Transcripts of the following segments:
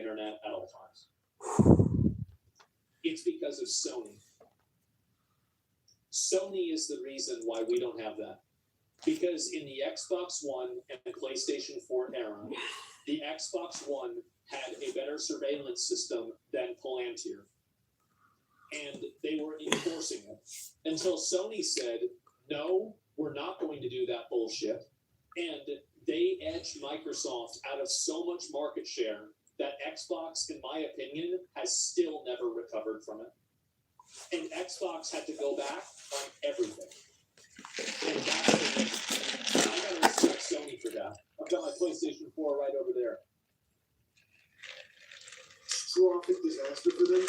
internet at all times. It's because of Sony. Sony is the reason why we don't have that. Because in the Xbox One and PlayStation 4 era, the Xbox One had a better surveillance system than Palantir. And they were enforcing it until Sony said, no, we're not going to do that bullshit. And they edged Microsoft out of so much market share that Xbox, in my opinion, has still never recovered from it. And Xbox had to go back on everything. And that's the reason. I gotta respect Sony for that. I've got my PlayStation 4 right over there. Catastrophic disaster for them,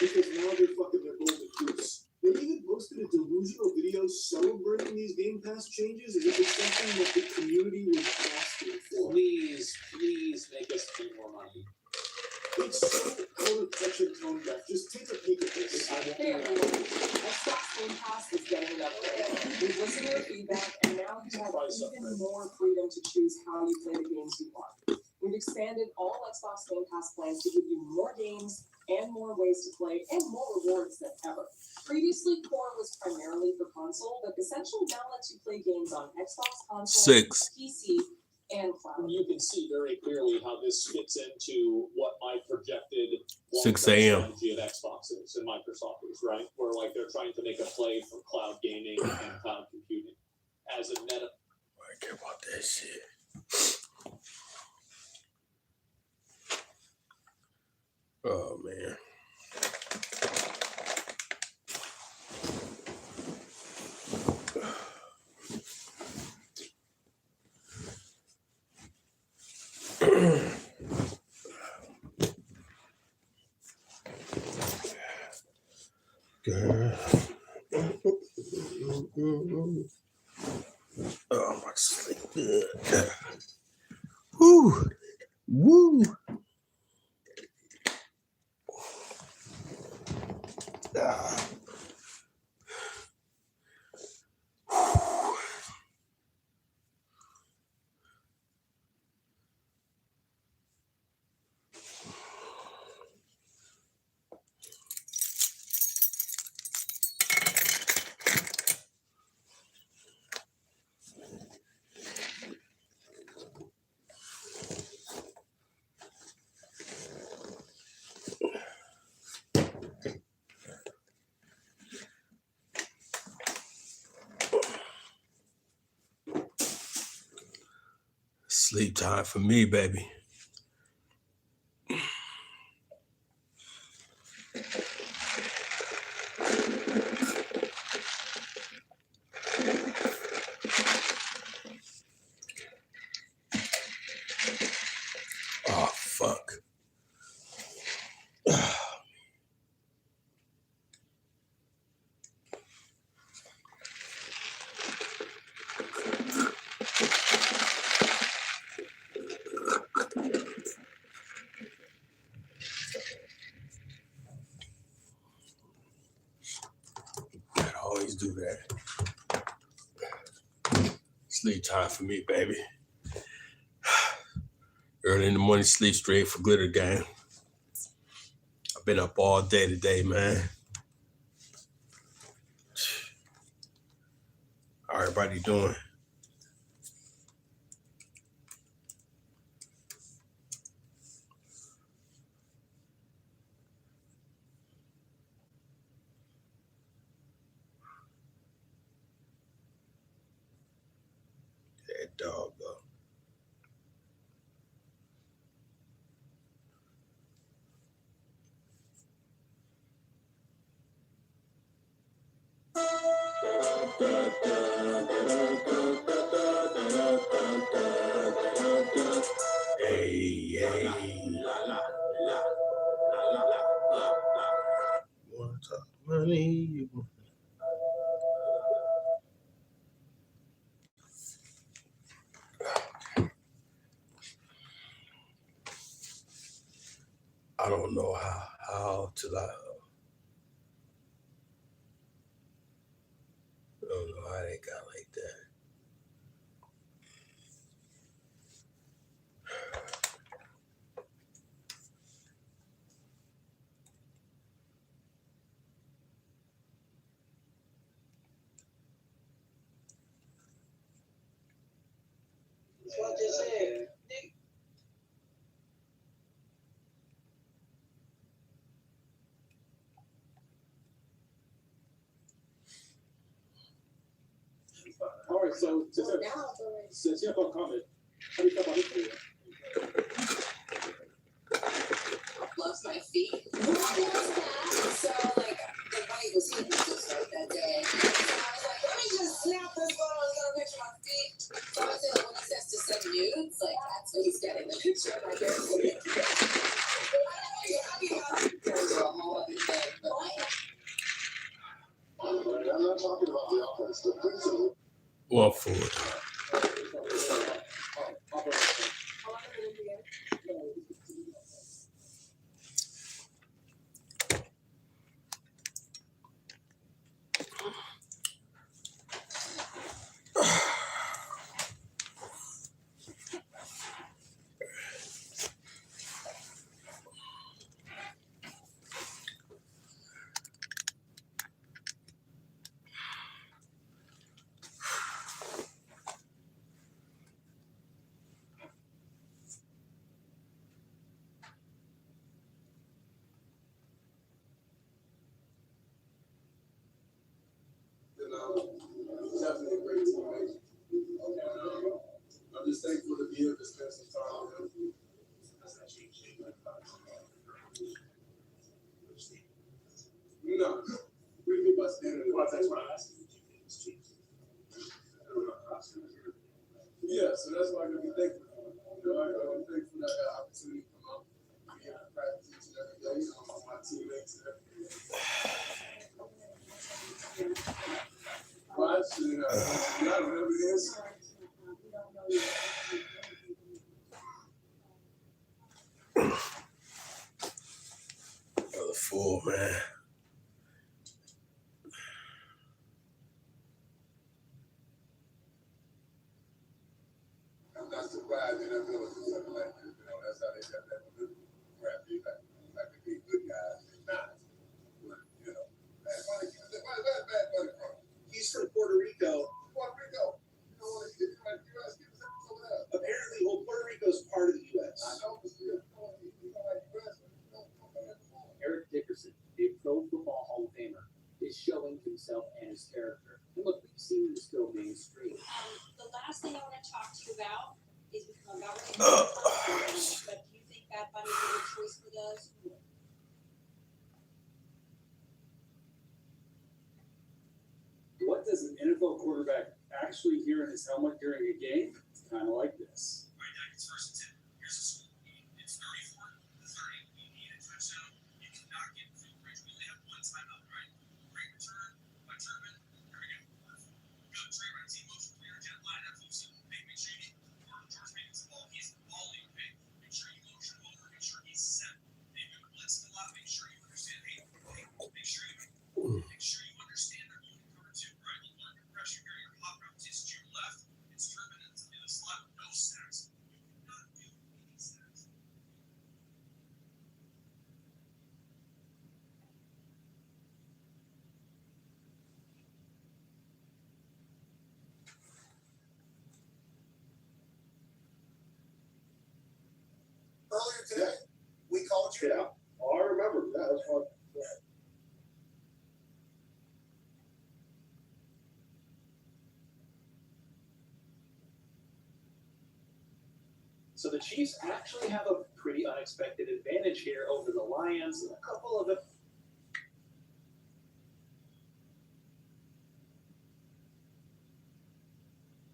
because now they're fucking their golden goose. They even posted a delusional video celebrating these Game Pass changes as if it's something that the community was asking for. Please make us pay more money. It's so out of touch and tone deaf. Just take a peek at this. Hey everyone, Xbox Game Pass is getting an upgrade. We've listened to your feedback, and now you have even more freedom to choose how you play the games you want. We've expanded all Xbox Game Pass plans to give you more games and more ways to play and more rewards than ever. Previously, Core was primarily for console, but Essential now lets you play games on Xbox console, PC, and cloud. You can see very clearly how this fits into what my projected 6 a.m. strategy of Xbox is and Microsoft is, right? Where like they're trying to make a play for cloud gaming and cloud computing as a meta. I care about that shit. Oh man. Girl. Oh, my sleep good. Woo. Woo. Ah. Sleep time for me, baby. Oh, fuck. I always do that. Sleep time for me, baby. Early in the morning, sleep straight for glitter gang. I've been up all day today, man. How everybody doing? That dog, though. Hey, hey. Want to talk money? I don't know how to lie. I don't know how they got like that. what I just said. All right, so since you have a comment, how do you feel about this video? Loves my feet. So like the money was hitting just right that day. So I was like, let me just snap this photo and get a picture of my feet. So I said when he says to send nudes, like that's what he's getting, the picture of my bare feet. I'm not talking about the offense, the principle. One forward. Definitely a great teammate. I'm just thankful to be able to spend some time with him. No, we can bust in and that's what I'm asking. Yeah, so that's why I can be thankful. You know, I'm thankful that I got opportunity to come out, be able to practice each and every day, my teammates and everything. Well, actually, I don't know what it is. Another four, man. I'm not surprised they're not going to do something like this. You know, that's how they got that rap. They like to be good guys. They're not. But, you know, Bad Bunny, where's Bad Bunny from? He's from Puerto Rico. Puerto Rico. You know what? He's like U.S. Give us over there. Apparently, well, Puerto Rico's part of the U.S. I know, but still, you know, like U.S. Eric Dickerson, a Pro Football Hall of Famer, is showing himself and his character. And look, we've seen this go mainstream. The last thing I want to talk to you about is become a government. But do you think Bad Bunny is a good choice for those? What does an NFL quarterback actually hear in his helmet during a game? It's kind of like this. Right now, it's first and 10. Here's a score. It's 34-30. You need a touchdown. You cannot get through the bridge. We only have one timeout, right? Great return by Turbin. Here we go. Good trade right team motion clear jet line up. Make sure you get George Pickens the ball. He's balling, okay? Make sure you motion over. Make sure he's set. Maybe you're blitzing a lot. Make sure you understand. Hey, make sure you understand they're moving cover two, right? You learn your pressure here. Your hot route is to your left. It's Turbin in the slot. No sacks. You cannot do any sacks. Earlier today, we called you out. Oh, I remember. Yeah, that's fun. Yeah. So the Chiefs actually have a pretty unexpected advantage here over the Lions. A couple of the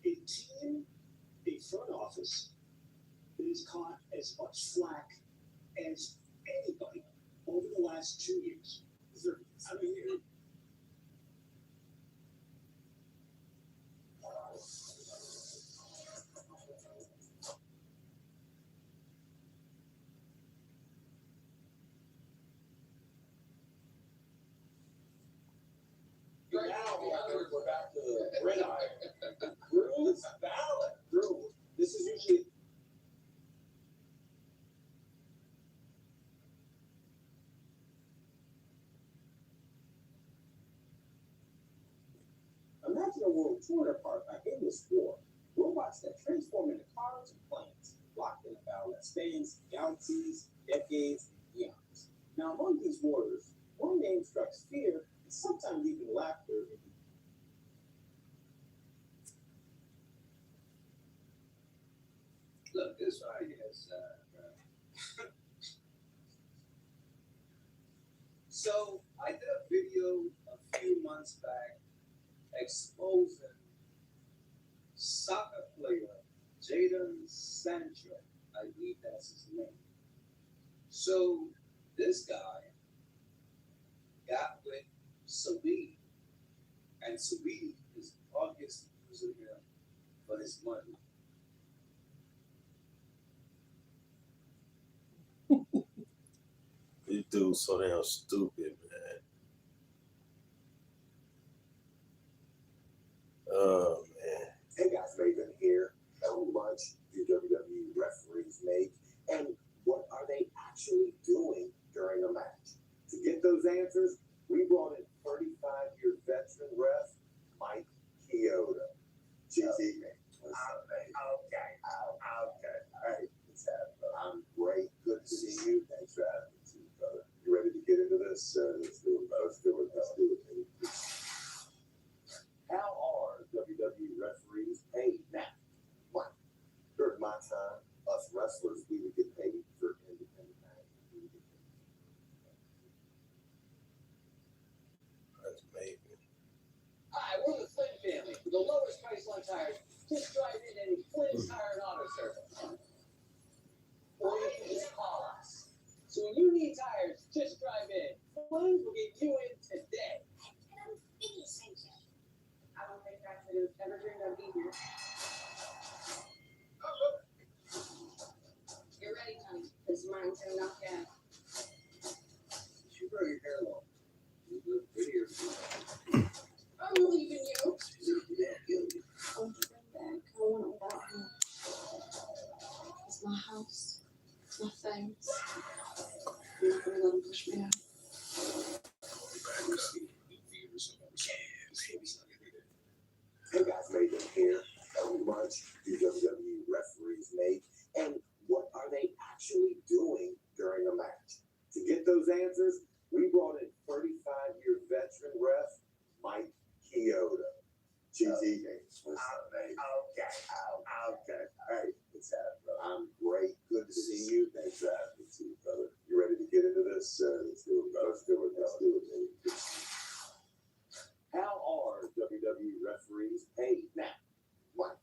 A team, a front office that has caught as much flack as anybody over the last 2 years. I mean, Now we're back to the red eye. Rules valid. Rules. This is usually. Imagine a world torn apart by endless war. Robots that transform into cars and planes, locked in a battle that spans galaxies, decades, and eons. Now, among these warriors, one name strikes fear and sometimes even laughter. Look, this right here is, So, I did a video a few months back exposing soccer player Jadon Sancho. I believe that's his name. So, this guy got with Saweetie, and Saweetie is obviously using him for his money. These dudes so damn stupid, man. Oh man. Hey guys, Raven here. How much do WWE referees make, and what are they actually doing during a match? To get those answers, we brought in 35-year veteran ref Mike Chioda. GT. Okay. All right. What's happening? I'm great. Good to see you. Thanks for having me, too, brother. You ready to get into this? Let's do it. Let's do it. How are WWE referees paid now? One, during my time, us wrestlers, we would get paid for independent matches. That's amazing. Hi, we're the Flynn family. For the lowest price on tires, just drive in any Flynn's Tire and Auto Service. Or you can just call us. So when you need tires, just drive in. Flynn's will get you in today. I don't think I could have ever dreamed I'd be here. You're ready, honey, because mine's gonna knock out. You grow your hair long. You look prettier. I'm leaving you. Yeah, you. I'll bring back. I want it without him. It's my house. It's my things. I'm not gonna let him push me out. Hey guys, Raven here. How much do WWE referees make, and what are they actually doing during a match? To get those answers, we brought in 35-year veteran ref Mike Chioda. GT. Okay. All right. What's happening? I'm great. Good to see you. Thanks for having me, too, brother. You ready to get into this? Let's do it, brother. Let's do it, baby. How are WWE referees paid now? One,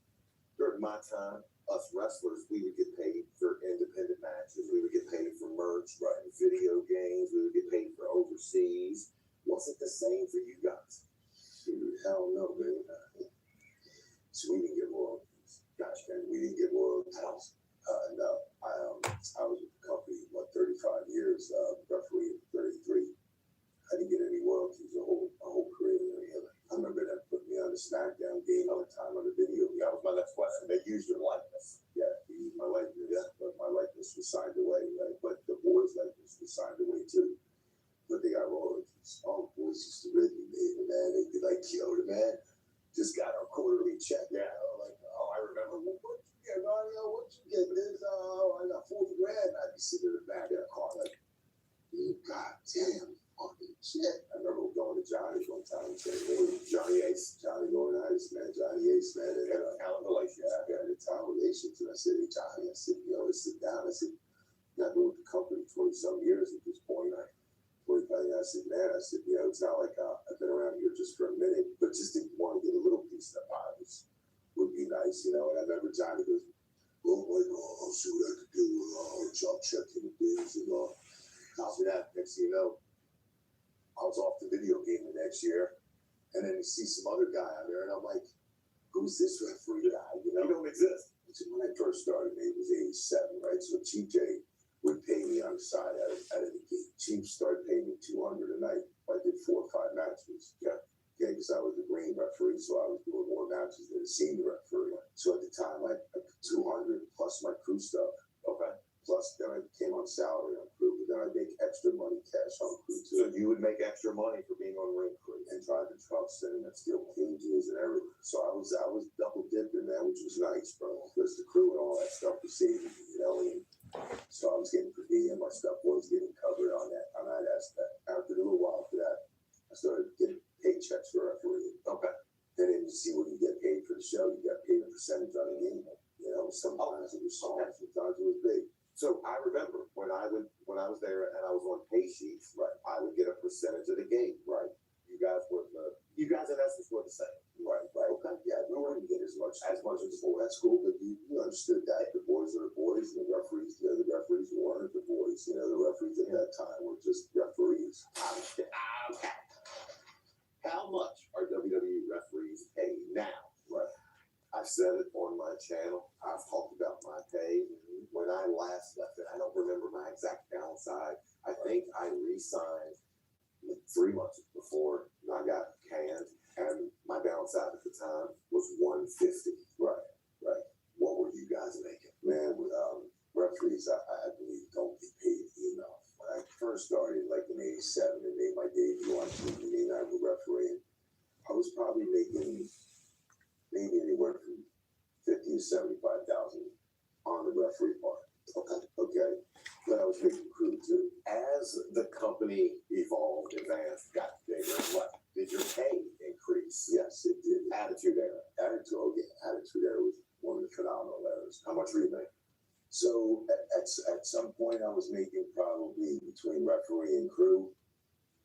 during my time, us wrestlers, we would get paid for independent matches. We would get paid for merch, right? Video games. We would get paid for overseas. Was it the same for you guys? Dude, hell no, man. So we didn't get royalties. Gosh, man, we didn't get royalties. No, I was with the company, 35 years, roughly 33. I didn't get any royalties a whole career. I remember them putting me on the SmackDown game all the time on the video. That was my next question. They used your likeness. Yeah, they used my likeness. Yeah, but my likeness was signed away, right? But the boys' likeness was signed away too. But they got royalties. All the boys used to really me, man. They'd be like, yo, the man just got our quarterly check. Yeah, I remember, what you get, Mario? What you get? I got 40 grand. I'd be sitting in the back of the car like, God damn, fucking shit. I remember going to Johnny's one time and saying, hey, Johnny going nice, man, Johnny Ace, man. They had a talent relationship. I had a talent relationship. And I said, hey, Johnny, let's sit down. I said, I've been with the company 20-some years at this point. I said, it's not like I've been around here just for a minute, but just to want to get a little piece of the pie would be nice, And I remember Johnny goes, I'll see what I can do. I'll check in the biz and after that, next thing you know, I was off the video game the next year, and then you see some other guy out there, and I'm like, who's this referee guy? He don't exist. When I first started, it was 87, right? So TJ would pay me on the side out of the gate. Chief started paying me $200 a night. I did 4 or 5 matches. Yeah, because I was the green referee, so I was doing more matches than the senior referee. So at the time, I put 200 plus my crew stuff. Okay. Plus, then I came on salary on crew, but then I make extra money cash on crew So you would make extra money for being on ring crew and driving trucks and steel cages and everything. So I was double dipping, man, which was nice, bro, because the crew and all that stuff was saving, you know. And so I was getting per diem, my stuff was getting covered on that aspect. After a little while for that, I started getting paychecks for refereeing. Okay. Then you see what you get paid for the show. You got paid a percentage on a game. You know, sometimes it was small, sometimes it was big. So I remember when I was there and I was on pay sheets, right, I would get a percentage of the game, right? You guys in essence were the same, right? Okay, yeah, we weren't getting as much as before. That's cool, but you understood that the boys are the boys, and the referees, the referees weren't the boys. You know, the referees at that time were just referees. How much are WWE referees paid now? Right. I've said it on my channel. I've talked about my pay. When I last left it, I don't remember my exact downside. I think I re-signed 3 months before I got canned, and my downside at the time was $150. Right. What were you guys making? Man, referees, I believe, don't get paid enough. When I first started, like in '87, and made my debut on TV, and I was refereeing, I was probably making maybe anywhere from $50,000 to $75,000 on the referee part. Okay. But I was making crew too. As the company evolved, advanced, got bigger, what? Did your pay increase? Yes, it did. Attitude Era. Attitude Era was one of the phenomenal eras. How much were you making? So at some point I was making probably between referee and crew,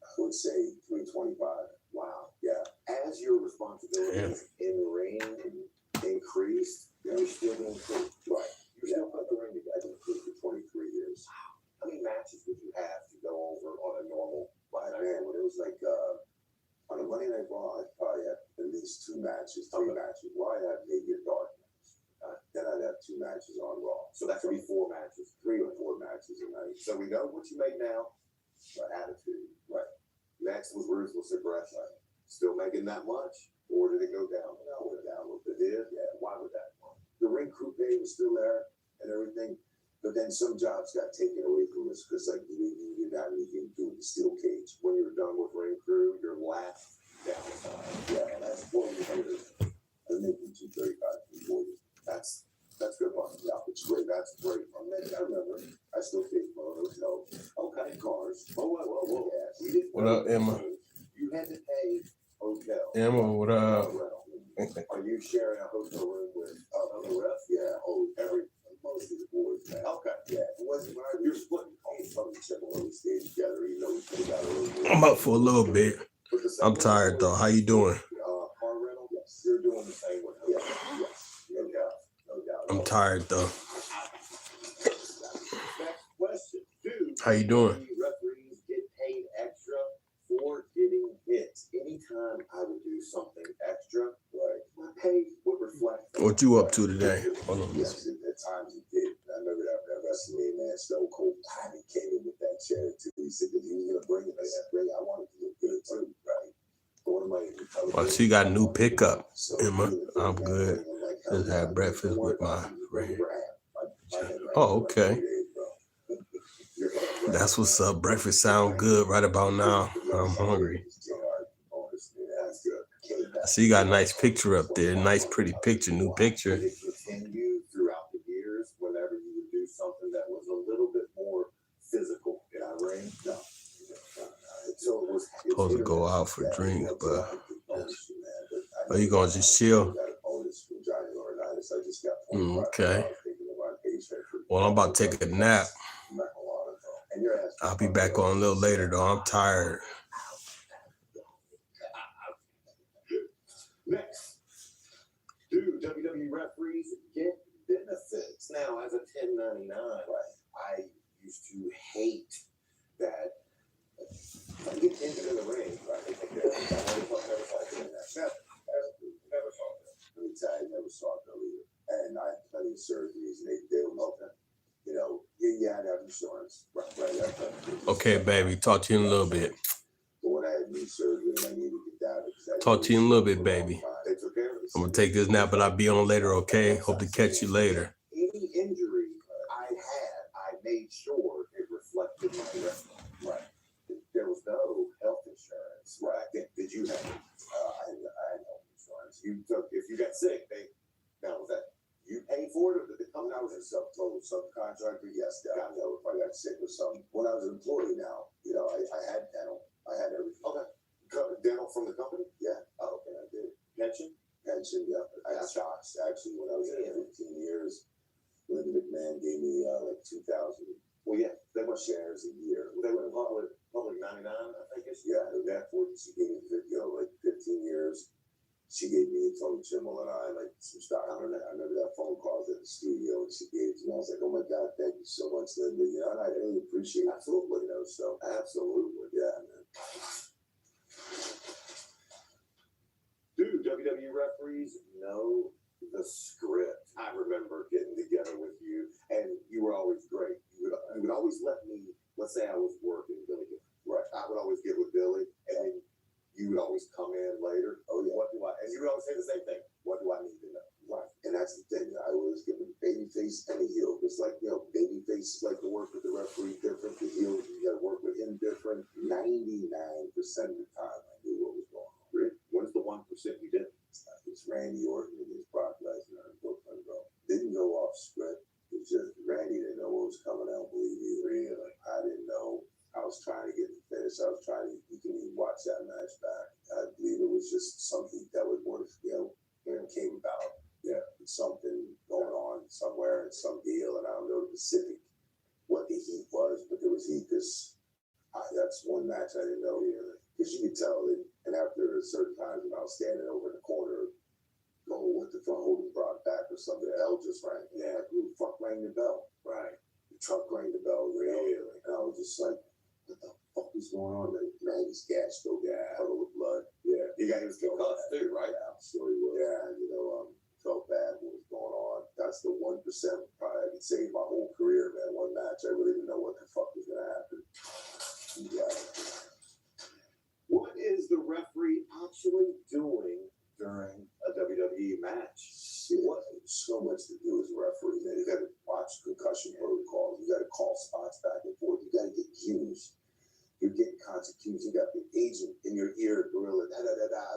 I would say $325. Wow. Yeah. As your responsibilities in the ring increased, you still didn't crew. Right. You still put the ring together in crew for 23 years. How many matches would you have to go over on a normal fight? Man, when it was like on a Monday Night Raw, I'd probably have at least 2 matches, 3 matches. Well, I'd have maybe a dark match. Then I'd have 2 matches on Raw. So that could be 4 matches, 3 or 4 matches a night. So we know what you make now. Attitude. Right. Next was Ruthless Aggression. Still making that much? Or did it go down? No, it went down a little bit. It did? Yeah. Why would that? The ring crew pay was still there and everything. But then some jobs got taken away from us because like you didn't have anything to do with the steel cage. When you're done with ring crew, your last downside. Yeah, that's 4 years. I was making $235, $240. That's good money. Yeah, it's great. That's great. I remember. I still paid for a hotel. Okay, cars. Whoa. Yeah, What up, Emma? You had to pay hotel. Emma, what up? Are you sharing a hotel room with other refs? Yeah. Most of the boys, man. Okay. Yeah. It wasn't right. You're splitting. Probably we stayed together, even though we still got a little. I'm up for a little bit. I'm tired though. How you doing? Car rental. Yes. You're doing the same with him. Yes. No doubt. I'm tired though. Next question. How you doing? Referees get paid extra for getting hits. Anytime I would do something extra, right, my pay would reflect. What you up to today? Hold on. Yes, at times it did. I remember that wrestling man, Stone Cold Tommy came in with that chair too. He said that he was gonna bring it. I wanted to look good too, right? One of my Well, she got a new pickup, Emma. I'm good. Just had breakfast with my friend. Oh, okay. That's what's up. Breakfast sound good right about now. I'm hungry. I see you got a nice picture up there. Nice, pretty picture, new picture. Continue throughout the years whenever you would do something that was a little bit more physical. Did I ring? No. So it was Supposed to go out for drinks, but are you gonna just chill? Okay. Well, I'm about to take a nap. I'll be back on a little later though. I'm tired. Next, do WWE referees get benefits? Now, as a 1099, I used to hate that. I get injured in the ring, right? I never saw that. Never saw that. Let me tell you, I never saw it either. And I had plenty of surgeries, and they were open. You know, you had to have insurance. Right. Okay, baby. Talk to you in a little bit. But when I had knee surgery and I needed to get down, Talk to you in a little bit, baby. I'm gonna take this nap, but I'll be on later, okay? Hope to catch you later. Any injury I had, I made sure it reflected my wrestling. Right. There was none contractor, yes, I know if I got sick or something. When I was an employee now, I had dental, I had everything. Okay. Dental from the company? Yeah. Oh, okay, I did. Pension? Pension, yeah. I had stocks, actually, when I was there 15 years. Linda McMahon gave me like 2,000. Well, yeah, they were shares a year. They were public 99, I think it's. Yeah, and that for she gave me like 15 years. She gave me Tony Chimmel and I like some stock. I remember that phone calls at the studio and she gave it to me. I was like, oh my God, thank you so much, Linda. And I really appreciate it. Absolutely, so absolutely, yeah, man. Dude, WWE referees know the script. I remember getting together with you, and you were always great. You would always let me. Let's say I was working, Billy. Right, I would always get with Billy, and then you would always come in later. Oh yeah, what do I? And you would always say the same thing. What do I need to know? Right, and that's the thing. I always give a babyface and a heel. It's like babyface is like to work with the referee different. The heel, you got to work with him different. 99% of the time, I knew what was going on. Really? What's the 1% you didn't? It's Randy Orton against Brock Lesnar and Brooklyn, bro. Didn't go off script. It's just Randy didn't know what was coming. I don't believe either. Really? I didn't know. I was trying to get the finish. I was trying to. You can even watch that match back. I believe it was just some heat that was worth, came about. Yeah, something going on somewhere in some deal, and I don't know the specific what the heat was, but there was heat because that's one match I didn't know either. Because you could tell that, and after a certain time when I was standing over in the corner, going what the fuck, holding Brock back or something, the bell just rang. Yeah, who the fuck rang the bell? Right. The truck rang the bell, really. And I was just like, what the fuck is going on? And Randy's gas still got puddle of blood. Yeah. He was getting cuffed too, right? Yeah, I'm sure he was. Yeah, felt bad what was going on. That's the 1% probably I could save my whole career, man. One match, I really didn't know what the fuck was gonna happen. Yeah. What is the referee actually doing during a WWE match? Shit, so much to do as a referee, man. You gotta watch concussion protocols. You gotta call spots back and forth. You gotta get cues. You're getting constant cues. You got the agent in your ear, gorilla,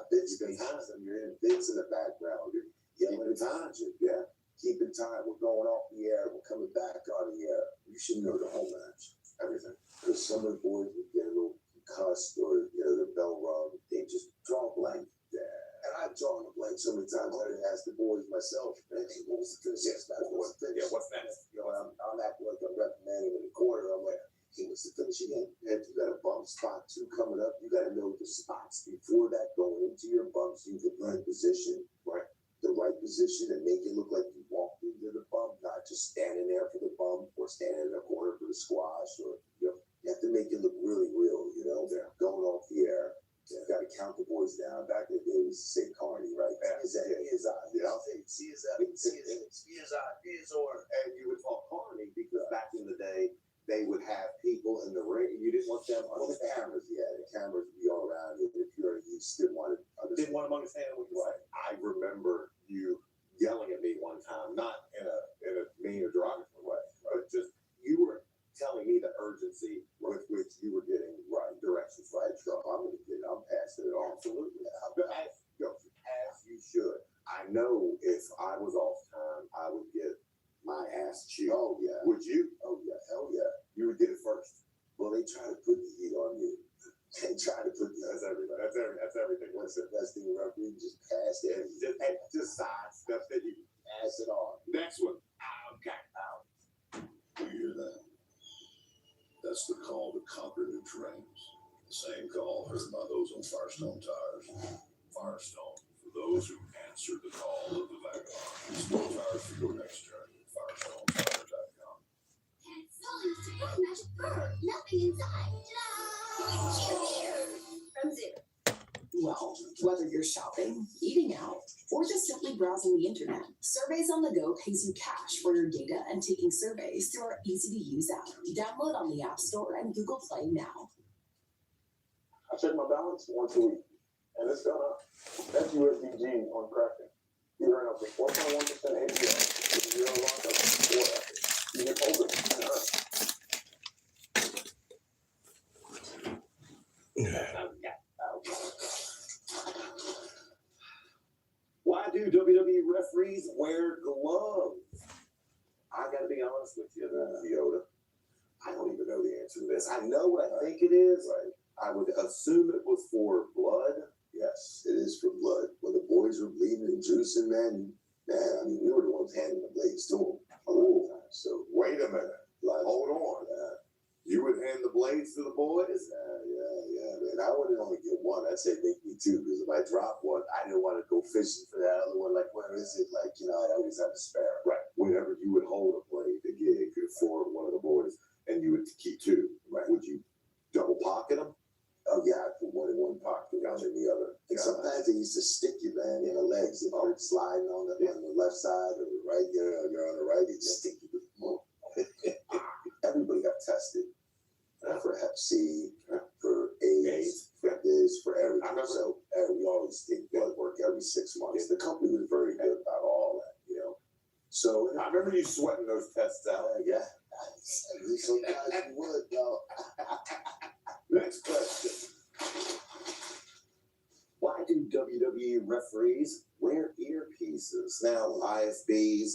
Vince behind them. You're in Vince in the background. You're yelling time. Yeah. Keeping time. We're going off the air. We're coming back on the air. You should know the whole match. Everything. Because some of the boys would get a little concussed or the bell rung. They just draw a blank. Yeah. And I've drawn a blank so many times. I didn't ask the boys myself. Man, hey, what was the finish? What's the finish? Yeah, what's next? I'm acting like I'm reprimanding in the corner. I'm like, hey, what's the finish again? And you got a bump spot 2 coming up. You got to know the spots before that going into your bump so you can learn position. Right. The right position and make it look like you walked into the bump, not just standing there for the bump or standing in the corner for the squash. Or you have to make it look really real. Going off the air. You got to count the boys down. Back in the day, we used to say Carney, right? Is that his eye? I'll say C is that. His or. And you would call Carney because back in the day, they would have people in the ring. You didn't want them on the cameras. Yeah, the cameras would be all around you. If you just didn't want to understand. Didn't want to understand what you said. I remember you yelling at me one time, not in a mean or derogatory way, but just you were telling me the urgency with which you were getting right directions, right? So I'm passing it on. Absolutely. As you should. I know if I was off time, I would get my ass chewed. Oh yeah. Would you? Oh yeah. Hell yeah. You would get it first. Well, they try to put the heat on you. They try to put that's everything. That's everything. What's the best thing about you? Just pass it. Just side stuff that you pass it on. Next one. Okay. Out. You hear that? That's the call to conquer new terrains. The same call heard by those on Firestone tires. Firestone, for those who answered the call of the vagabond. Stone tires for your next journey. FirestoneTires.com. Magic bird, nothing inside. From Zoo. Well, whether you're shopping, eating out, or just simply browsing the internet, Surveys on the Go pays you cash for your data and taking surveys through our easy-to-use app. Download on the App Store and Google Play now. I check my balance once a week, and it's gone up. That's USDG on Kraken. You earn up to 4.1% APR with 0 lockup or effort. You can hold it and earn. Why do WWE referees wear gloves? I gotta be honest honest with you, Yoda. I don't even know the answer to this. I know what I think it is. Right. I would assume it was for blood. Yes, it is for blood. When the boys were bleeding and juicing, man, I mean, we were the ones handing the blades to them. Oh, so wait a minute. Like, hold on. You would hand the blades to the boys? Yeah, man. I wouldn't only get one. I'd say make me two, because if I drop one, I didn't want to go fishing for that other one. Like, where is it? Like, I'd always have a spare. Right. Whenever you would hold a blade, the gig for one of the boys, and you would keep two. Right. Would you double pocket them? Oh, yeah, I put one in one pocket, one in the other. And sometimes they used to stick you, man, in the legs. If you're sliding on the left side or the right, you're on the right, they just stick you with more. Everybody got tested for Hep C, for AIDS, for this, for everything. So we always did blood work every 6 months. The company was very good about all that, So I remember you sweating those tests out. Yeah. Sometimes you would, though. Next question. Why do WWE referees wear earpieces? Now, ISBs,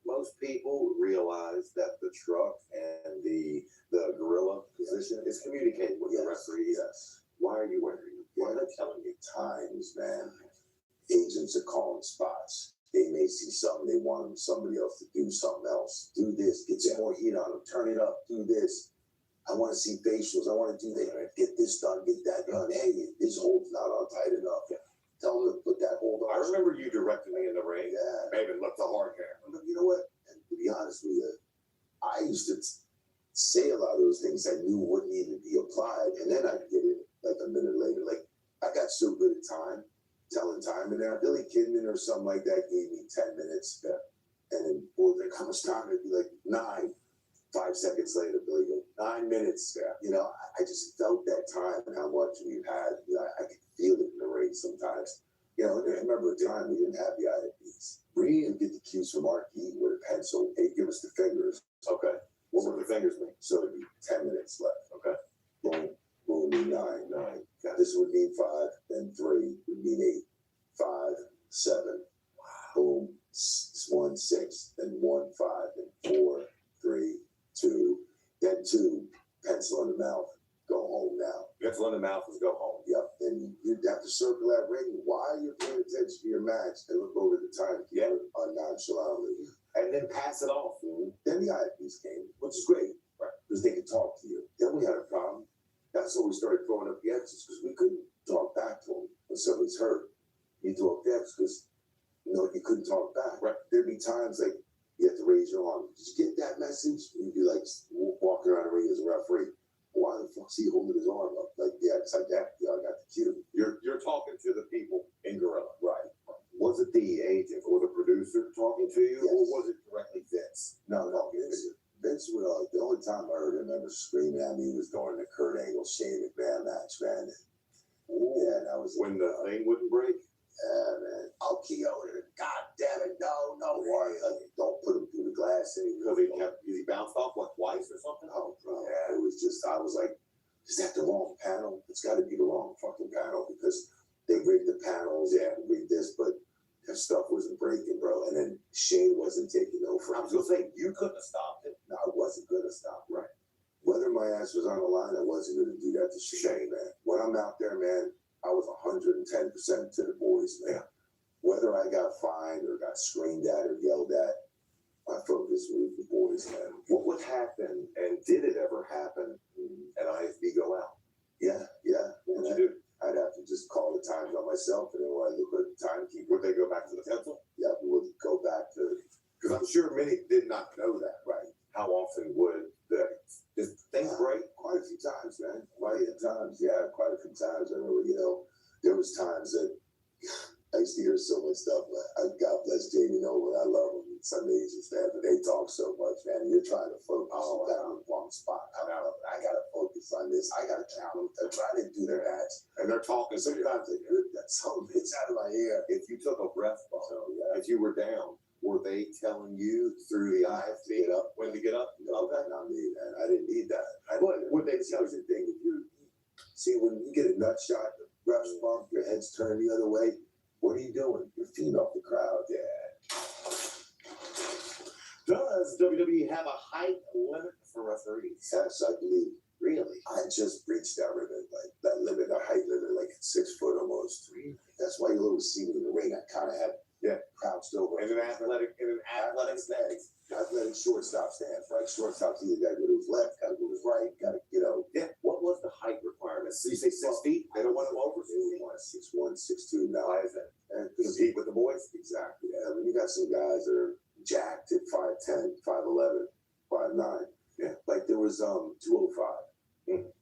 most people realize that the truck and the gorilla position is communicating with the referees. Yes. Why are you wearing them? Why are they telling you times, man? Agents are calling spots. They may see something, they want somebody else to do something else. Do this, get some more heat on them, turn it up, do this. I want to see facials. I want to do that. Get this done, get that done. Hey, this hold's not on tight enough. Tell them to put that hold on. I remember you directing me in the ring. Yeah. Maybe look the hard hair. You know what? And to be honest with you, I used to say a lot of those things I knew what needed to be applied, and then I'd get it like a minute later. Like, I got so good at telling time, and then Billy Kidman or something like that gave me 10 minutes. And then, there comes time, it'd be like 9. 5 seconds later, Billy go, 9 minutes. I just felt that time and how much we've had. I could feel it in the ring sometimes. I remember a time we didn't have the IFBs. We didn't get the cues from Marquis with a pencil. They'd give us the fingers. Okay. What would the fingers mean? So it'd be 10 minutes left. Okay. Boom, boom, 9. This would mean 5, then 3 would mean 8, 5, 7. Boom, 1, 6, then 1, 5, then 4, 3, 2, then 2, pencil in the mouth, go home now. Pencil in the mouth is go home. Yep. And you'd have to circle that ring while you're paying attention to your match and look over the time nonchalantly. And then pass it off. Then the IFBs came, which is great, right? Because they could talk to you. Then we had a problem. That's when we started throwing up the X's, because we couldn't talk back to them when somebody's hurt. You throw up the X's because you couldn't talk back. Right. There'd be times like you have to raise your arm. Did you get that message? You'd be like walking around the ring as a referee. Why the fuck is he holding his arm up? Like, it's like that. I got the cue. You're talking to the people in Gorilla. Right. Was it the agent or the producer talking to you, or was it directly Vince? No, Vince would, the only time I heard him ever screaming at me was during the Kurt Angle Shane McMahon match, man. Yeah, that was when the thing wouldn't break. Yeah, man. I'll key over. God damn it, no worry. Don't put him through the glass anymore. He bounced off like twice or something? Oh, bro. Yeah, it was just, I was like, is that the wrong panel? It's got to be the wrong fucking panel, because they rigged the panels, rigged this, but that stuff wasn't breaking, bro. And then Shane wasn't taking over. I was going to say, you couldn't have stopped it. No, I wasn't going to stop, right? Whether my ass was on the line, I wasn't going to do that to Shane, man. When I'm out there, man, I was 110% to the boys, man. Whether I got fined or got screamed at or yelled at, my focus was the boys, man. What would happen, and did it ever happen, and IFB go out? Yeah. What would you do? I'd have to just call the times on myself, and then when I look at the timekeeper, would they go back to the pencil? Yeah, we would go back to, because I'm sure many did not know that, right? How often would things break? Quite a few times, man. Quite a few times. I remember, there was times that I used to hear so much stuff, but God bless Jamie Nolan. I love him. Some agents, man, but they talk so much, man. You're trying to focus down in one spot. I got to focus on this. I got to count them. They're trying to do their acts. And they're talking. Sometimes they rip that some bitch out of my ear. If you took a breath ball, if you were down, were they telling you through the IFB when to get up? No, not me, man. I didn't need that. Would they tell you the thing? If you see, when you get a nut shot, the ref's bump, your head's turned the other way. What are you doing? You're feeding off the crowd. Yeah. Does WWE have a height limit for referees? Yes, I believe. Really? I just breached that limit, like that limit, the height limit, like 6 foot almost. Really? That's why you always see me in the ring. I kind of have crouched over. In an athletic stance. Athletic shortstop stance, right? Shortstop's either got to go to his left, got to go to his right, got to, Yeah. What was the height requirement? So you say 6 feet? They don't want him over 6 feet. They want 6'1", 6'2". Now, why is that? And compete with the boys? Exactly. Yeah. I mean, you got some guys that are jacked at 5'10", 5'11", 5'9". Yeah. Like there was 205.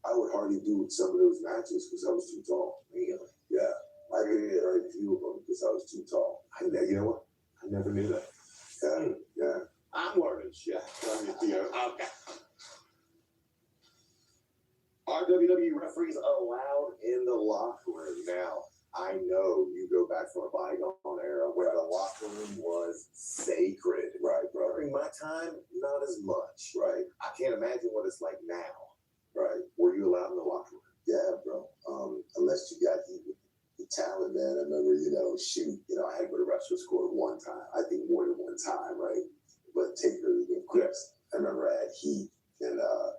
I would hardly do some of those matches because I was too tall. Really? Yeah. I did very few of them because I was too tall. You know what? I never knew that. Yeah. I'm learning shit. Okay. Are WWE referees allowed in the locker room now? I know you go back from a bygone era where the locker room was sacred, right, bro? During my time, not as much, right? I can't imagine what it's like now, right? Were you allowed in the locker room? Yeah, bro. Unless you got heat with the talent, man. I remember, I had with a wrestler scored one time. I think more than one time, right? But Taker, Chris, I remember I had heat, and I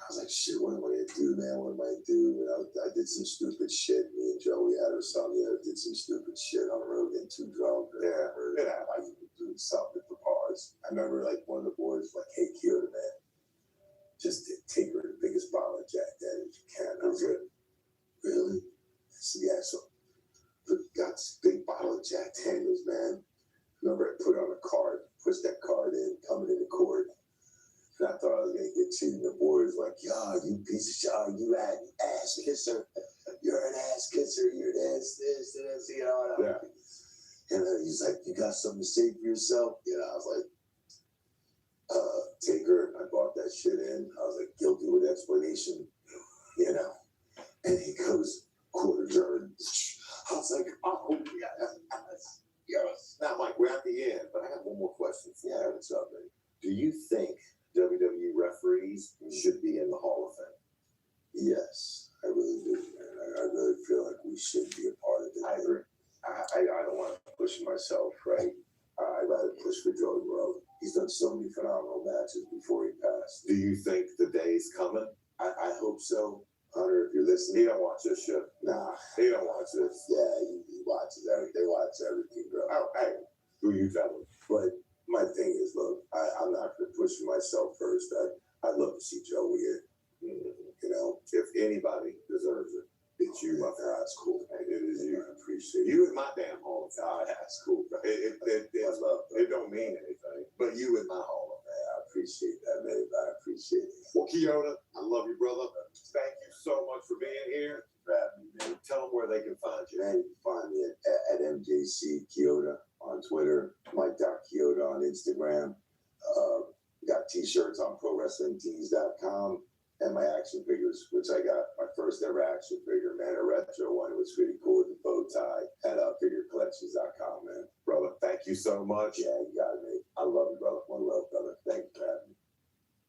was like, shit, what am I gonna do, man? What am I gonna do? And I did some stupid shit. Me and Joey had or something. Did some stupid shit on the road, getting too drunk. I doing something for bars. I remember like one of the boys was like, hey, Kyoto, man, just take her the biggest bottle of Jack Daniels you can. I was like, really? So got this big bottle of Jack Daniels, man. Remember, I put it on a card, pushed that card in, coming into court. And I thought I was going to get cheated. The boy was like, yo, you piece of shit, you ass kisser. You're an ass kisser. You're this, Yeah. And he's like, you got something to say for yourself? I was like, Taker. I bought that shit in. I was like, guilty with explanation, And he goes, court adjourned. I was like, oh, yes. Now, Mike, we're at the end, but I got one more question for you. What's up, man? Do you think WWE referees should be in the Hall of Fame? Yes, I really do, man. I really feel like we should be a part of it. I agree. I don't want to push myself, right? I'd rather push for Joey Rowe. He's done so many phenomenal matches before he passed. Do you think the day's coming? I hope so. Hunter, if you're listening, he don't watch this shit. Nah, he don't watch this. Yeah, he watches everything. They watch everything, bro. Oh, hey, who you telling? But my thing is, look, I'm not going to push myself first. I'd love to see Joey in. If anybody deserves it, it's you, my friend. That's cool. Hey, it is you. I appreciate it. You in my damn Hall of Fame. That's cool, bro. It don't mean anything, but you in my Hall of Fame. I appreciate that, man. I appreciate it. Well, Kyoto, I love you, brother. Thank you so much for being here. Man. Tell them where they can find you. Man, you can find me at MJC Kyoto on Twitter, Mike.Kyoto on Instagram. Got t-shirts on ProWrestlingTees.com and my action figures, which I got my first ever action figure, man, a retro one. It was pretty cool with the bow tie at figurecollections.com, man. Brother, thank you so much. Yeah, you got it, mate. I love you, brother. One love, brother. Thank you for having me.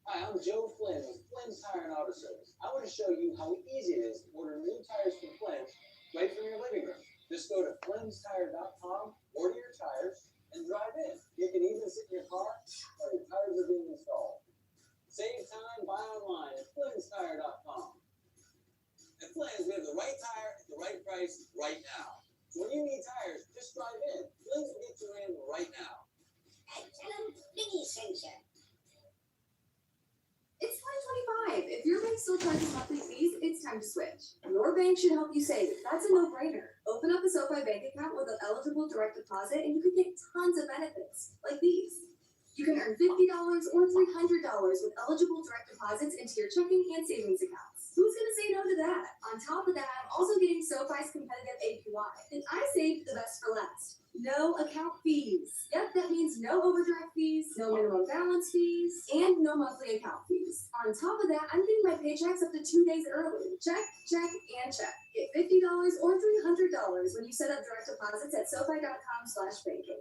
Hi, I'm Joe Flynn with Flynn's Tire and Auto Service. I want to show you how easy it is to order new tires from Flynn right from your living room. Just go to flynnstire.com, order your tires, and drive in. You can even sit in your car while your tires are being installed. Save time, buy online at flynnstire.com. At Flynn's, we have the right tire at the right price right now. So when you need tires, just drive in. Flynn's will get you in right now. Hey, tell them Vinny sent you. It's 2025. If your bank still charges monthly fees, it's time to switch. Your bank should help you save. That's a no-brainer. Open up a SoFi bank account with an eligible direct deposit and you can get tons of benefits, like these. You can earn $50 or $300 with eligible direct deposits into your checking and savings accounts. Who's going to say no to that? On top of that, I'm also getting SoFi's competitive APY. And I saved the best for last. No account fees. Yep, that means no overdraft fees, no minimum balance fees, and no monthly account fees. On top of that, I'm getting my paychecks up to 2 days early. Check, check, and check. Get $50 or $300 when you set up direct deposits at SoFi.com/banking.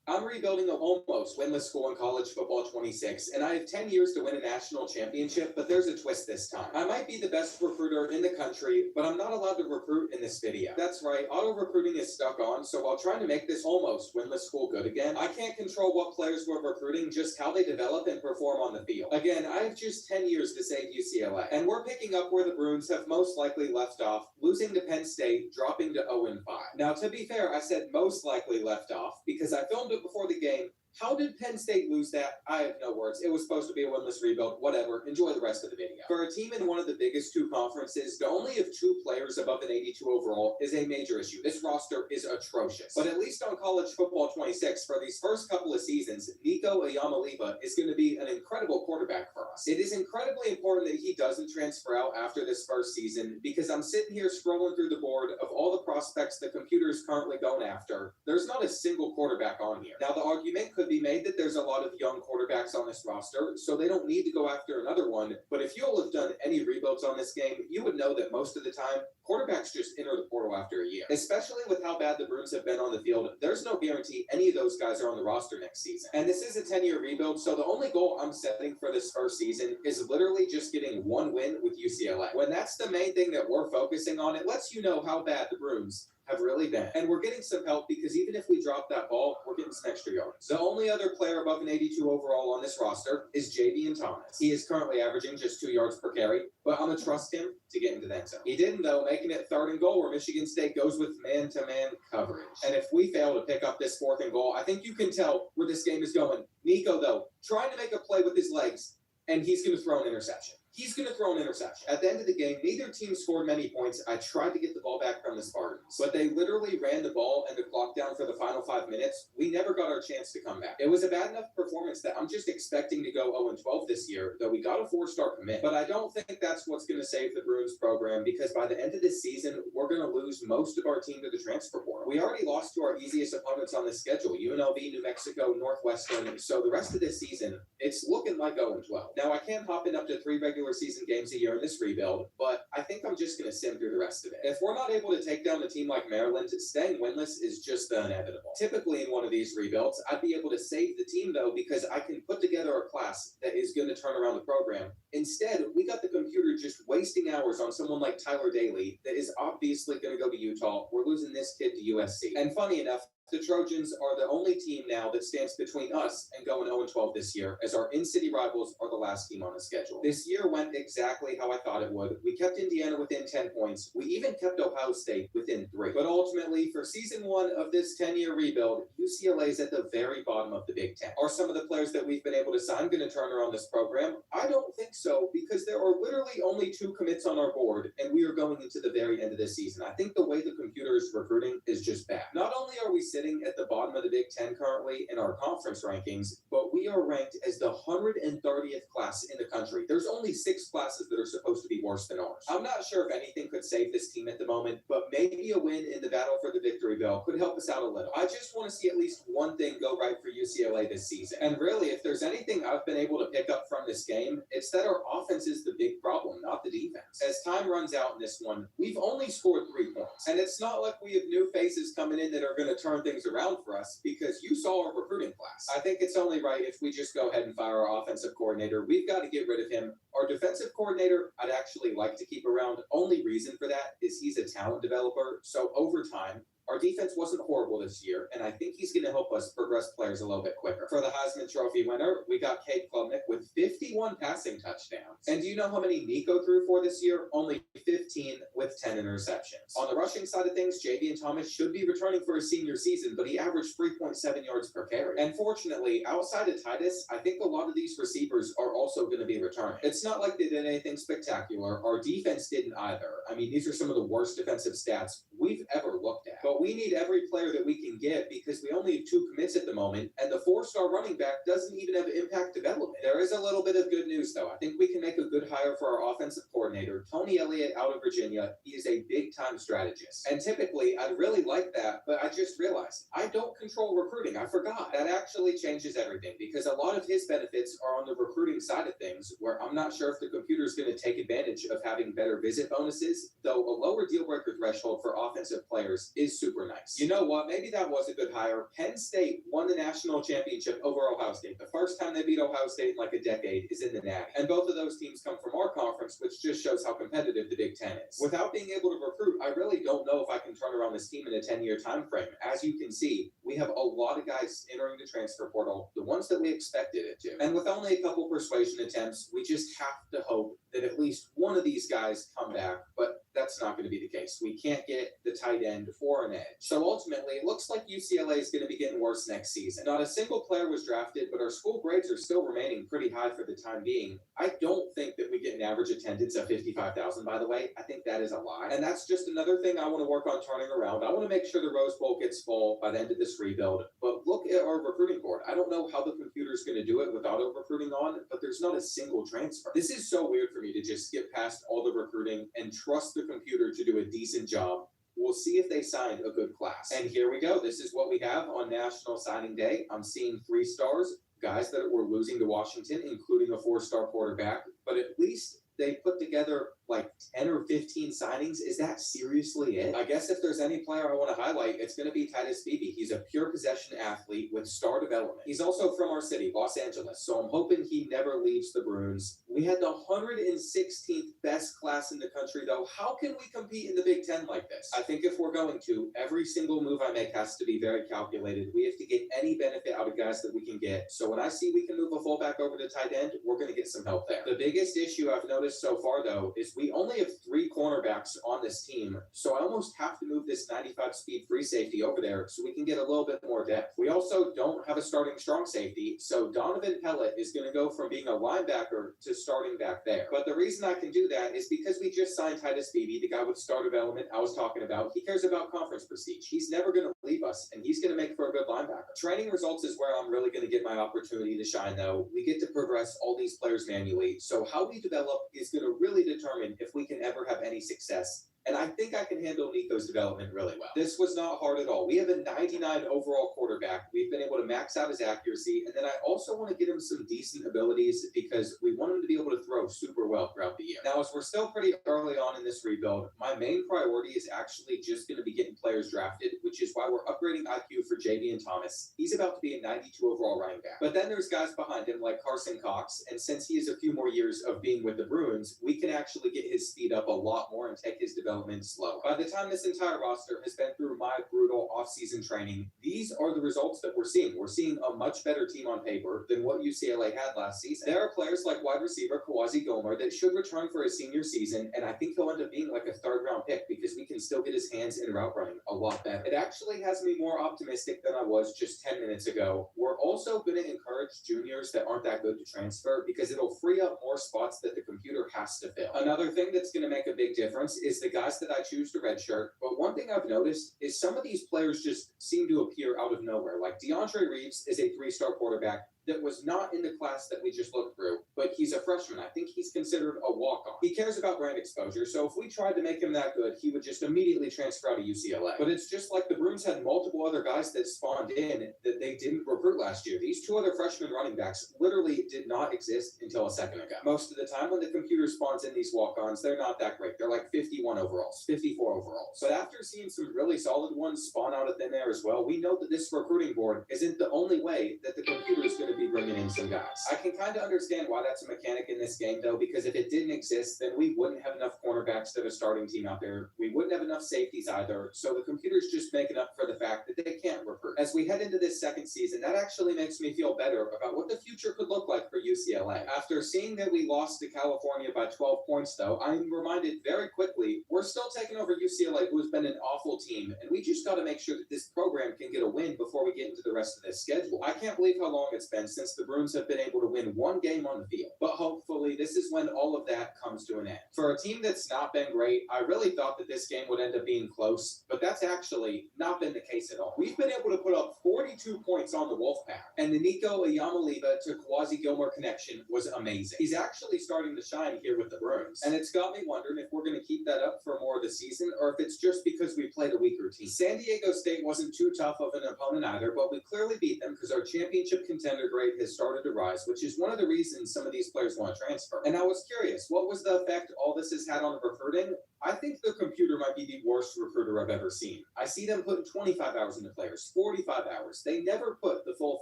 I'm rebuilding a almost winless school in college football 26, and I have 10 years to win a national championship, but there's a twist this time. I might be the best recruiter in the country, but I'm not allowed to recruit in this video. That's right, auto-recruiting is stuck on, so while trying to make this almost winless school good again, I can't control what players we're recruiting, just how they develop and perform on the field. Again, I have just 10 years to save UCLA, and we're picking up where the Bruins have most likely left off, losing to Penn State, dropping to 0-5. Now, to be fair, I said most likely left off, because I filmed it before the game. How did Penn State lose that? I have no words. It was supposed to be a winless rebuild. Whatever. Enjoy the rest of the video. For a team in one of the biggest two conferences to only have 2 players above an 82 overall is a major issue. This roster is atrocious. But at least on College Football 26, for these first couple of seasons, Nico Iamaleava is going to be an incredible quarterback for us. It is incredibly important that he doesn't transfer out after this first season, because I'm sitting here scrolling through the board of all the prospects the computer is currently going after. There's not a single quarterback on here. Now, the argument could be made that there's a lot of young quarterbacks on this roster, so they don't need to go after another one. But if you'll have done any rebuilds on this game, you would know that most of the time, quarterbacks just enter the portal after a year. Especially with how bad the Bruins have been on the field, there's no guarantee any of those guys are on the roster next season. And this is a 10-year rebuild, so the only goal I'm setting for this first season is literally just getting 1 win with UCLA. When that's the main thing that we're focusing on, it lets you know how bad the Bruins have really been. And we're getting some help, because even if we drop that ball, we're getting some extra yards. The only other player above an 82 overall on this roster is Javian Thomas. He is currently averaging just 2 yards per carry, but I'm going to trust him to get into the end zone. He didn't, though, making it 3rd and goal, where Michigan State goes with man-to-man coverage. And if we fail to pick up this 4th and goal, I think you can tell where this game is going. Nico, though, trying to make a play with his legs, and he's going to throw an interception. He's going to throw an interception. At the end of the game, neither team scored many points. I tried to get the ball back from the Spartans, but they literally ran the ball and the clock down for the final 5 minutes. We never got our chance to come back. It was a bad enough performance that I'm just expecting to go 0-12 this year, though we got a 4-star commit. But I don't think that's what's going to save the Bruins program, because by the end of this season, we're going to lose most of our team to the transfer portal. We already lost to our easiest opponents on the schedule, UNLV, New Mexico, Northwestern. So the rest of this season, it's looking like 0-12. Now, I can't hop in up to 3 regular season games a year in this rebuild, but I think I'm just going to sim through the rest of it. If we're not able to take down a team like Maryland, staying winless is just inevitable. Typically in one of these rebuilds, I'd be able to save the team, though, because I can put together a class that is going to turn around the program. Instead, we got the computer just wasting hours on someone like Tyler Daly that is obviously going to go to Utah. We're losing this kid to USC. And funny enough, the Trojans are the only team now that stands between us and going 0-12 this year, as our in-city rivals are the last team on the schedule. This year went exactly how I thought it would. We kept Indiana within 10 points. We even kept Ohio State within 3. But ultimately, for season 1 of this 10-year rebuild, UCLA is at the very bottom of the Big Ten. Are some of the players that we've been able to sign going to turn around this program? I don't think so, because there are literally only 2 commits on our board, and we are going into the very end of this season. I think the way the computer is recruiting is just bad. Not only are we sitting at the bottom of the Big Ten currently in our conference rankings, but we are ranked as the 130th class in the country. There's only 6 classes that are supposed to be worse than ours. I'm not sure if anything could save this team at the moment, but maybe a win in the battle for the victory bell could help us out a little. I just want to see at least one thing go right for UCLA this season. And really, if there's anything I've been able to pick up from this game, it's that our offense is the big problem, not the defense. As time runs out in this one, we've only scored 3 points. And it's not like we have new faces coming in that are going to turn things around for us, because you saw our recruiting class. I think it's only right if we just go ahead and fire our offensive coordinator. We've got to get rid of him. Our defensive coordinator, I'd actually like to keep around. Only reason for that is he's a talent developer. So over time, our defense wasn't horrible this year, and I think he's going to help us progress players a little bit quicker. For the Heisman Trophy winner, we got Cade Klubnik with 51 passing touchdowns. And do you know how many Nico threw for this year? Only 15 with 10 interceptions. On the rushing side of things, Javian Thomas should be returning for his senior season, but he averaged 3.7 yards per carry. And fortunately, outside of Titus, I think a lot of these receivers are also going to be returning. It's not like they did anything spectacular. Our defense didn't either. I mean, these are some of the worst defensive stats we've ever looked at. But we need every player that we can get, because we only have 2 commits at the moment, and the 4-star running back doesn't even have impact development. There is a little bit of good news, though. I think we can make a good hire for our offensive coordinator, Tony Elliott out of Virginia. He is a big-time strategist. And typically, I'd really like that, but I just realized I don't control recruiting. I forgot. That actually changes everything, because a lot of his benefits are on the recruiting side of things, where I'm not sure if the computer is going to take advantage of having better visit bonuses, though a lower deal breaker threshold for offensive players is super nice. You know what? Maybe that was a good hire. Penn State won the national championship over Ohio State. The first time they beat Ohio State in like a decade is in the Natty. And both of those teams come from our conference, which just shows how competitive the Big Ten is. Without being able to recruit, I really don't know if I can turn around this team in a 10-year time frame. As you can see, we have a lot of guys entering the transfer portal, the ones that we expected it to. And with only a couple persuasion attempts, we just have to hope that at least one of these guys come back, but that's not going to be the case. We can't get the tight end or an edge. So ultimately, it looks like UCLA is going to be getting worse next season. Not a single player was drafted, but our school grades are still remaining pretty high for the time being. I don't think that we get an average attendance of 55,000, by the way. I think that is a lie. And that's just another thing I want to work on turning around. I want to make sure the Rose Bowl gets full by the end of this rebuild. But look at our recruiting board. I don't know how the computer is going to do it with auto recruiting on, but there's not a single transfer. This is so weird for me to just skip past all the recruiting and trust the computer to do a decent job. We'll see if they signed a good class. And here we go. This is what we have on National Signing Day. I'm seeing 3 stars, guys that were losing to Washington, including a 4-star quarterback. But at least they put together like 10 or 15 signings. Is that seriously it? I guess if there's any player I want to highlight, it's going to be Titus Beebe. He's a pure possession athlete with star development. He's also from our city, Los Angeles, so I'm hoping he never leaves the Bruins. We had the 116th best class in the country, though. How can we compete in the Big Ten like this? I think if we're going to, every single move I make has to be very calculated. We have to get any benefit out of guys that we can get. So when I see we can move a fullback over to tight end, we're going to get some help there. The biggest issue I've noticed so far, though, is we only have 3 cornerbacks on this team, so I almost have to move this 95 speed free safety over there so we can get a little bit more depth. We also don't have a starting strong safety, so Donovan Pellet is going to go from being a linebacker to starting back there. But the reason I can do that is because we just signed Titus Beebe, the guy with star development I was talking about. He cares about conference prestige. He's never going to leave us, and he's going to make for a good linebacker. Training results is where I'm really going to get my opportunity to shine, though. We get to progress all these players manually, so how we develop is going to really determine if we can ever have any success. And I think I can handle Nico's development really well. This was not hard at all. We have a 99 overall quarterback. We've been able to max out his accuracy. And then I also want to get him some decent abilities because we want him to be able to throw super well throughout the year. Now, as we're still pretty early on in this rebuild, my main priority is actually just going to be getting players drafted, which is why we're upgrading IQ for Javian Thomas. He's about to be a 92 overall running back. But then there's guys behind him like Carson Cox. And since he has a few more years of being with the Bruins, we can actually get his speed up a lot more and take his development slow. By the time this entire roster has been through my brutal off-season training, these are the results that we're seeing. We're seeing a much better team on paper than what UCLA had last season. There are players like wide receiver Kawazi Gomer that should return for his senior season, and I think he'll end up being like a 3rd-round pick because we can still get his hands in route running a lot better. It actually has me more optimistic than I was just 10 minutes ago. We're also going to encourage juniors that aren't that good to transfer because it'll free up more spots that the computer has to fill. Another thing that's going to make a big difference is the guys that I choose to redshirt. But one thing I've noticed is some of these players just seem to appear out of nowhere. Like DeAndre Reeves is a 3-star quarterback that was not in the class that we just looked through, but he's a freshman. I think he's considered a walk-on. He cares about brand exposure, so if we tried to make him that good, he would just immediately transfer out of UCLA. But it's just like the Bruins had multiple other guys that spawned in that they didn't recruit last year. These 2 other freshman running backs literally did not exist until a second ago. Most of the time when the computer spawns in these walk-ons, they're not that great. They're like 51 overalls, 54 overalls. But after seeing some really solid ones spawn out of thin air as well, we know that this recruiting board isn't the only way that the computer is going to be bringing in some guys. I can kind of understand why that's a mechanic in this game, though, because if it didn't exist, then we wouldn't have enough cornerbacks to have a starting team out there. We wouldn't have enough safeties either. So the computer's just making up for the fact that they can't recruit. As we head into this second season, that actually makes me feel better about what the future could look like for UCLA. After seeing that we lost to California by 12 points, though, I'm reminded very quickly we're still taking over UCLA, who has been an awful team, and we just got to make sure that this program can get a win before we get into the rest of this schedule. I can't believe how long it's been since the Bruins have been able to win 1 game on the field, but hopefully this is when all of that comes to an end. For a team that's not been great, I really thought that this game would end up being close, but that's actually not been the case at all. We've been able to put up 42 points on the Wolfpack, and the Nico Ayamaliva to Kawazi Gilmore connection was amazing. He's actually starting to shine here with the Bruins, and it's got me wondering if we're going to keep that up for more of the season, or if it's just because we played a weaker team. San Diego State wasn't too tough of an opponent either, but we clearly beat them because our championship contender grade has started to rise, which is one of the reasons some of these players want to transfer. And I was curious, what was the effect all this has had on recruiting? I think the computer might be the worst recruiter I've ever seen. I see them putting 25 hours into players, 45 hours. They never put the full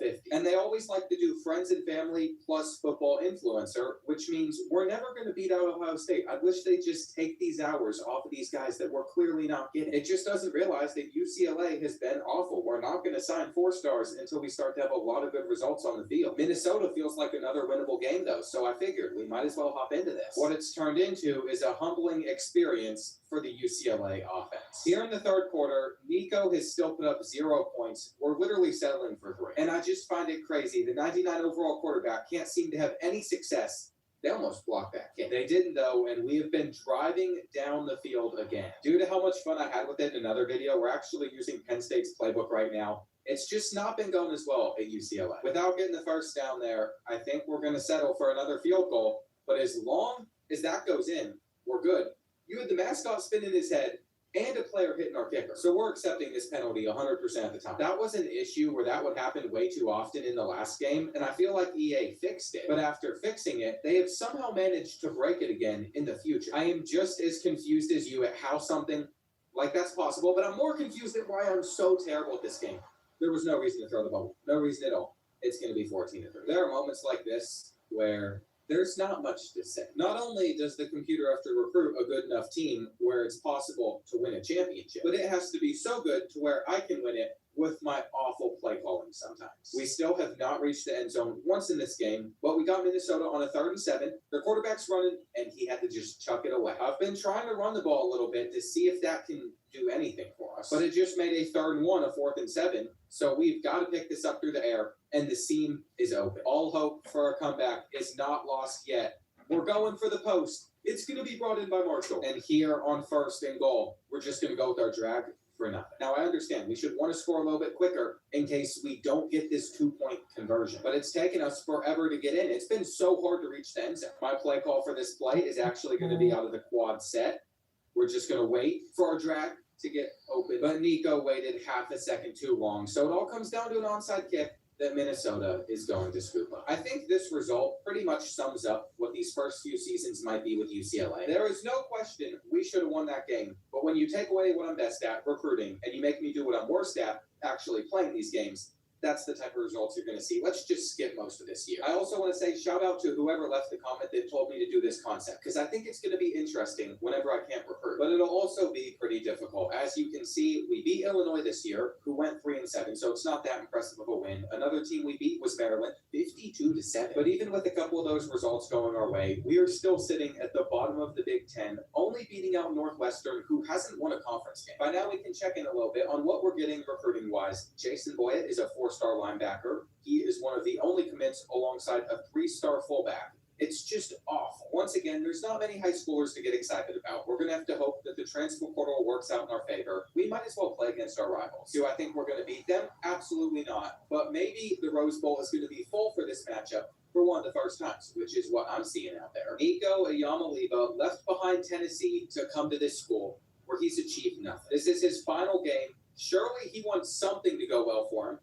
50. And they always like to do friends and family plus football influencer, which means we're never going to beat out Ohio State. I wish they'd just take these hours off of these guys that we're clearly not getting. It just doesn't realize that UCLA has been awful. We're not going to sign 4 stars until we start to have a lot of good results on the field. Minnesota feels like another winnable game though, so I figured we might as well hop into this. What it's turned into is a humbling experience for the UCLA offense. Here in the third quarter, Nico has still put up 0 points. We're literally settling for 3. And I just find it crazy. The 99 overall quarterback can't seem to have any success. They almost blocked that kick. They didn't though, and we have been driving down the field again. Due to how much fun I had with it in another video, we're actually using Penn State's playbook right now. It's just not been going as well at UCLA. Without getting the first down there, I think we're going to settle for another field goal. But as long as that goes in, we're good. You had the mascot spinning his head and a player hitting our kicker. So we're accepting this penalty 100% of the time. That was an issue where that would happen way too often in the last game, and I feel like EA fixed it. But after fixing it, they have somehow managed to break it again in the future. I am just as confused as you at how something like that's possible, but I'm more confused at why I'm so terrible at this game. There was no reason to throw the ball. No reason at all. It's going to be 14-3. There are moments like this where there's not much to say. Not only does the computer have to recruit a good enough team where it's possible to win a championship, but it has to be so good to where I can win it with my awful play calling sometimes. We still have not reached the end zone once in this game, but we got Minnesota on a 3rd and 7. Their quarterback's running, and he had to just chuck it away. I've been trying to run the ball a little bit to see if that can do anything for us, but it just made a 3rd and 1, a 4th and 7. So we've got to pick this up through the air, and the seam is open. All hope for a comeback is not lost yet. We're going for the post. It's going to be brought in by Marshall. And here on 1st and goal, we're just going to go with our drag for nothing. Now, I understand we should want to score a little bit quicker in case we don't get this 2-point conversion, but it's taken us forever to get in. It's been so hard to reach the end zone. My play call for this play is actually going to be out of the quad set. We're just going to wait for our drag to get open, but Nico waited half a second too long, so it all comes down to an onside kick that Minnesota is going to scoop up. I think this result pretty much sums up what these first few seasons might be with UCLA. There is no question we should have won that game, but when you take away what I'm best at, recruiting, and you make me do what I'm worst at, actually playing these games, that's the type of results you're going to see. Let's just skip most of this year. I also want to say shout out to whoever left the comment that told me to do this concept, because I think it's going to be interesting whenever I can't recruit. But it'll also be pretty difficult. As you can see, we beat Illinois this year, who went 3-7, so it's not that impressive of a win. Another team we beat was Maryland, 52-7. But even with a couple of those results going our way, we are still sitting at the bottom of the Big Ten, only beating out Northwestern, who hasn't won a conference game. By now, we can check in a little bit on what we're getting recruiting-wise. Jason Boyett is a 4-star linebacker. He is one of the only commits alongside a 3-star fullback. It's just awful. Once again, there's not many high schoolers to get excited about. We're going to have to hope that the transfer portal works out in our favor. We might as well play against our rivals. Do I think we're going to beat them? Absolutely not. But maybe the Rose Bowl is going to be full for this matchup for one of the first times, which is what I'm seeing out there. Nico Iamaleava left behind Tennessee to come to this school where he's achieved nothing. This is his final game. Surely he wants something to go well for him.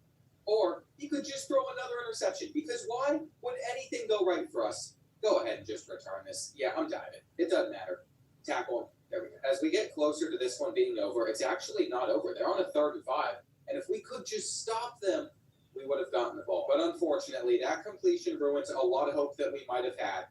Or he could just throw another interception, because why would anything go right for us? Go ahead and just return this. Yeah, I'm diving. It doesn't matter. Tackle him. There we go. As we get closer to this one being over, it's actually not over. They're on a 3rd and 5. And if we could just stop them, we would have gotten the ball. But unfortunately, that completion ruins a lot of hope that we might have had.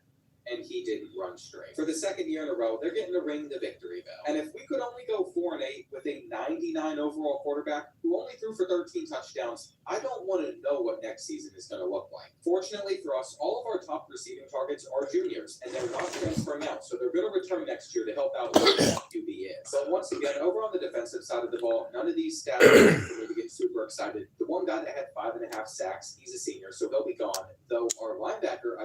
And he didn't run straight. For the 2nd year in a row, they're getting to ring the victory bell. And if we could only go 4-8 with a 99 overall quarterback who only threw for 13 touchdowns, I don't want to know what next season is going to look like. Fortunately for us, all of our top receiving targets are juniors, and they're not transferring out, so they're going to return next year to help out what QB is. But once again, over on the defensive side of the ball, none of these stats are for me to get super excited. The one guy that had 5.5 sacks, he's a senior, so he'll be gone. Though our linebacker,